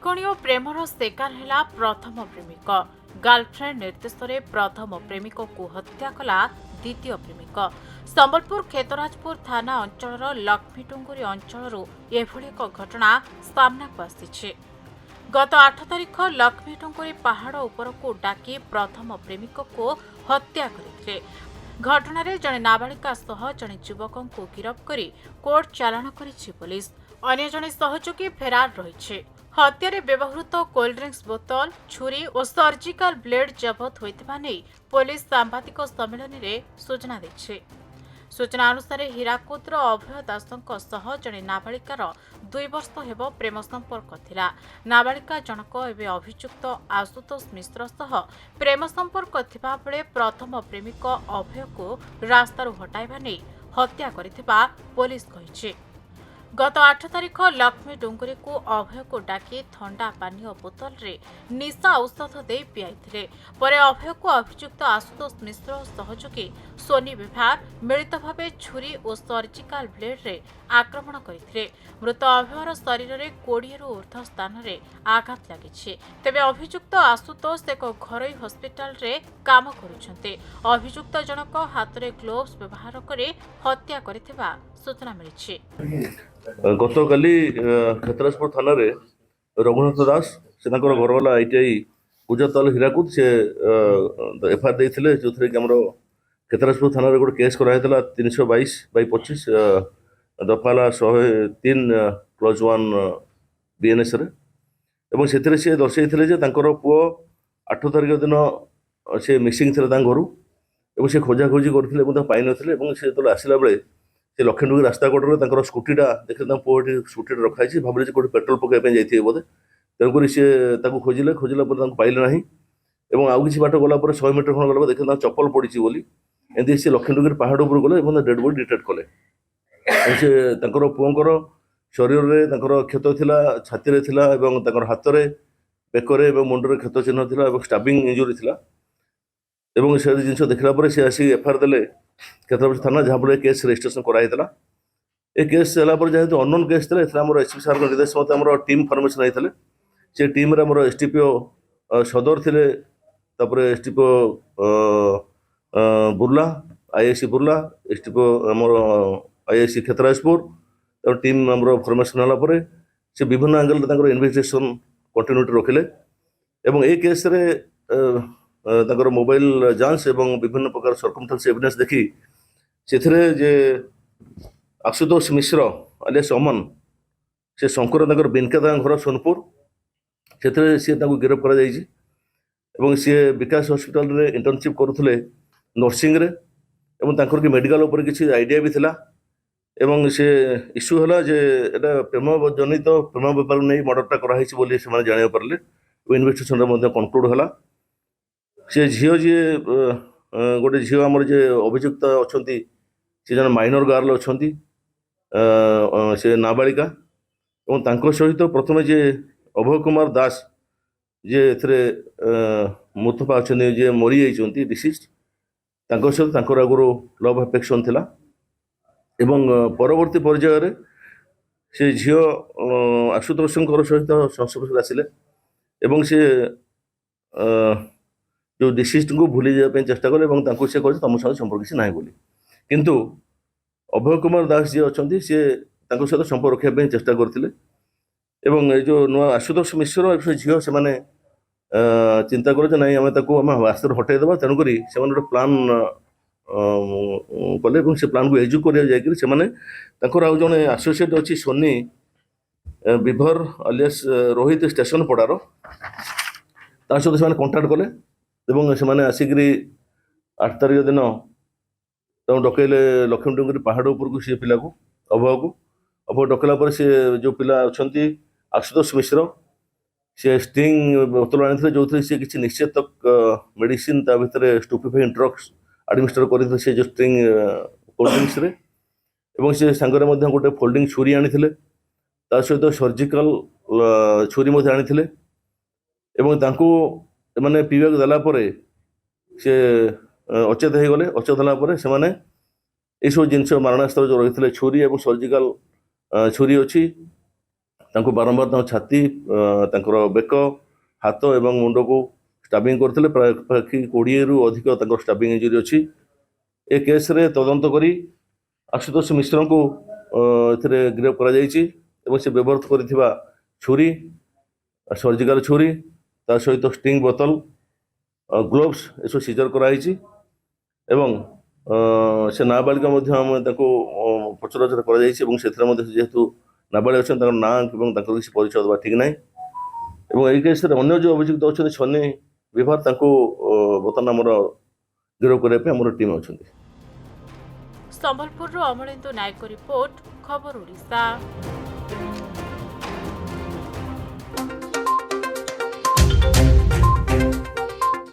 त्रिकोणीय प्रेमर शिकार है प्रथम प्रेमिक। गर्लफ्रेंड निर्देश में प्रथम प्रेमिक को हत्या कला द्वितीय प्रेमिक। संबलपुर खेतराजपुर थाना अंचल लक्ष्मीटुंगुरी अंचल एभली एक घटना सामना को आसी। गत 8 तारिख लक्ष्मीटुंगुरी पहाड़ उपर को डाकी प्रथम प्रेमिक को हत्या करते। घटना जड़े नाबालिका सह जड़े युवक को गिरफ्त कर कोर्ट चालाण करिछि पुलिस। अन्य जड़े सहयोगी फेरार रही। हत्यारे व्यवहृत कोल्ड ड्रिंक्स बोतल, छुरी और सर्जिकल ब्लेड जबत होइतबा नै पुलिस सांबादिक सम्मेलन में सूचना दैछि। सूचना अनुसार हीराकुदर अभय दासଙ୍କ सह जड़े नाबालिकार 2 वर्ष हेब प्रेम संपर्क थिला। नाबालिका जनक एवं अभियुक्त आशुतोष मिश्र सह प्रेम संपर्क थिबा बेले प्रथम प्रेमिक अभय को रास्तारू हटाइबा नै हत्या करिथिबा पुलिस कहिछि। गत 8 तारिख लक्ष्मी डुंगरी को अभय को डाकी थंडा पानीय बोतल रे निशा औषध दे पियाइथिले। परे अभय को अभियुक्त आशुतोष मिश्र और सहयोगी सोनी विभाग मिलित भावे छुरी और सर्जिकल ब्लेड रे आक्रमण करथिले। मृत अभयर शरीर रे 20 रु ऊर्ध्व स्थान रे आघात लागिछि। तेबे अभियुक्त आशुतोष एक घरोई हॉस्पिटल रे काम करुछन्ते। अभियुक्त जनक हाथ रे ग्लोव्स व्यवहार करे हत्या करिथिबा सूचना मिलिछि। गतकाली खेतराजपुर थाना रे रघुनाथ दास से घरवाला आईटीआई पूजाताल हीराकुद से एफआईआर देते जो थे कि खेतराजपुर थाना रे गोटे केस कराइला 322/25 दफाला 103 क्लज 1 बीएनएस रे। एवं से सी दर्शाई पुओ 8 तारिख दिन से मिसिंग थे घर और से खोजाखोजी करते पाई ना से जो आसला बेले से लक्ष्मीडुंगरी रास्ता कड़े स्कूटीटा देखते पुओ स्कूटी रखाई भाविले कौटे पेट्रोल पकाइए जाइए बोधे। तेणुक सी खोजिले खोजला पाइले ना और आउ कि बाट गला 100 मीटर खंड गला देखते चप्पल पड़ी एमती सी लक्ष्मीडुंगरी पहाड़ उपर गले डेड बॉडी डिटेक्ट कले। से पुओंकर शरीर में क्षत थिला, छाती रे थिला एवं हाथ में बेकरे मुंडरे क्षत चिन्ह थिला एवं स्टाबिंग इंजुरी थिला। एवं से जिन देखला से आसी एफआईआर देले खेतराजपुर थाना जहाँ फल केस रेजिस्ट्रेशन कराइला। ए केस है जेहेतु अननोन केस थे एसपी सार निर्देश मत टीम फर्मेसन होते से टीम एसडीपीओ सदर थे SDPO Burla IIC Burla SDPO IIC Khetrajpur team formation है से विभिन्न एंगल इन्वेस्टिगेशन कंटिन्यूटी रखिले। एवं ए केस रे मोबाइल जांच एवं विभिन्न प्रकार सर्कमस्टेंस एविडेंस देखी से जे आशुतोष मिश्र alias अमन से शंकर बिनका घर सोनपुर से सी गिरफ्त कर सी विकास हॉस्पिटल रे इंटर्नशिप करुले नर्सिंग रे एवं कि मेडिकल उपर किसी आइडिया भी थिला। एवं से इश्यू है जे एटा प्रेम जनित प्रेम व्यापार नहीं मर्डरटा कराई से जाना पारे। इन्वेस्टिगेशन कनक्लूड है से झील जी गोटे झील आमर जे अभियुक्त अच्छा सी जन माइनर गर्ल अच्छा से नाबालिका और सहित प्रथम जे अभय कुमार दास जे मुथपा अच्छा जे मरी जाती डिसीज सहित आगुरी लव अफेक्शन थिला। एवं परवर्ती पर्यायर से झील आशुतोष सहित संस्पर्श आसिले एवं से जो डिसीज को भूली जाए चेष्टा कले से कहे तुम सहित संपर्क किसी ना बोली। किंतु अभय कुमार दास जी अच्छा सी सहित संपर्क रखापी चेष्टा करते। जो नुआ आशुतोष मिश्र झील से मैंने चिंता कर ना आम रास्ता हटाईदेवा तेणुक से गोटे प्लां कले से प्लां को एग्जीक्यूट कर जड़े आसोसीएट अच्छी सोनी विभर alias रोहित स्टेशन पड़ार सहित से कंटाक्ट कले से आसिक 8 तारिख दिन डकैले लक्ष्मीडुंगरी पहाड़ उपर को सी पिला को अभय डकला सी जो पिला अच्छा आशुतोष मिश्र से स्टिंग बोतल आनी जो सी किसी निश्चित तक मेडिसिन भितर स्टुपिफाइंग ड्रग्स आडमिनिस्टर करते से जो स्टिंग कोल्ड ड्रिंक्स रे एवं से सांगरे गोटे फोल्डिंग छुरी आनी सहित सर्जिकल छुरी आनी मैंने पीवा देला से अचेत हो गले। अचेत होगा से ये सब जिन मारणास्त्र जो रही छुरी और सर्जिकल छुरी अच्छी ତାଙ୍କୁ ବାରମ୍ବାର ତାଙ୍କ ଛାତି ତାଙ୍କର ବେକ ହାତ ଏବଂ ମୁଣ୍ଡକୁ ଷ୍ଟାବିଂ କରିଥିଲେ। ପାଖାପାଖି 20ରୁ ଅଧିକ ତାଙ୍କର ଷ୍ଟାବିଂ ଇଞ୍ଜୁରି ଅଛି। ଏ କେସ୍ରେ ତଦନ୍ତ କରି ଆଶୁତୋଷ ମିଶ୍ରଙ୍କୁ ଏଥିରେ ଗିରଫ କରାଯାଇଛି ଏବଂ ସେ ବ୍ୟବହାର କରିଥିବା ଛୁରୀ ସର୍ଜିକାଲ ଛୁରୀ ତା ସହିତ ଷ୍ଟିଙ୍ଗ ବୋତଲ ଗ୍ଲୋଭ୍ସ ଏସବୁ ସିଜର କରାଯାଇଛି ଏବଂ ସେ ନାବାଳିକା ମଧ୍ୟ ଆମେ ତାକୁ ପଚରାଉଚରା କରାଯାଇଛି ଏବଂ ସେଥିରେ ମଧ୍ୟ ଯେହେତୁ ନାବାଳିକା ଅଛନ୍ତି ତାଙ୍କର ନାଁ ଏବଂ ତାଙ୍କର କିଛି ପରିଚୟ ଦେବା ଠିକ୍ ନାହିଁ ଏବଂ ଏଇ କେସ୍ରେ ଅନ୍ୟ ଯେଉଁ ଅଭିଯୁକ୍ତ ଅଛନ୍ତି ସନି ବିଭାର ତାଙ୍କୁ ବର୍ତ୍ତମାନ ଆମର ଗିରଫ କରିବା ପାଇଁ ଆମର ଟିମ୍ ଅଛନ୍ତି। ସମ୍ବଲପୁରରୁ ଅମଳେନ୍ଦୁ ନାୟକ ରିପୋର୍ଟ, ଖବର ଓଡ଼ିଶା।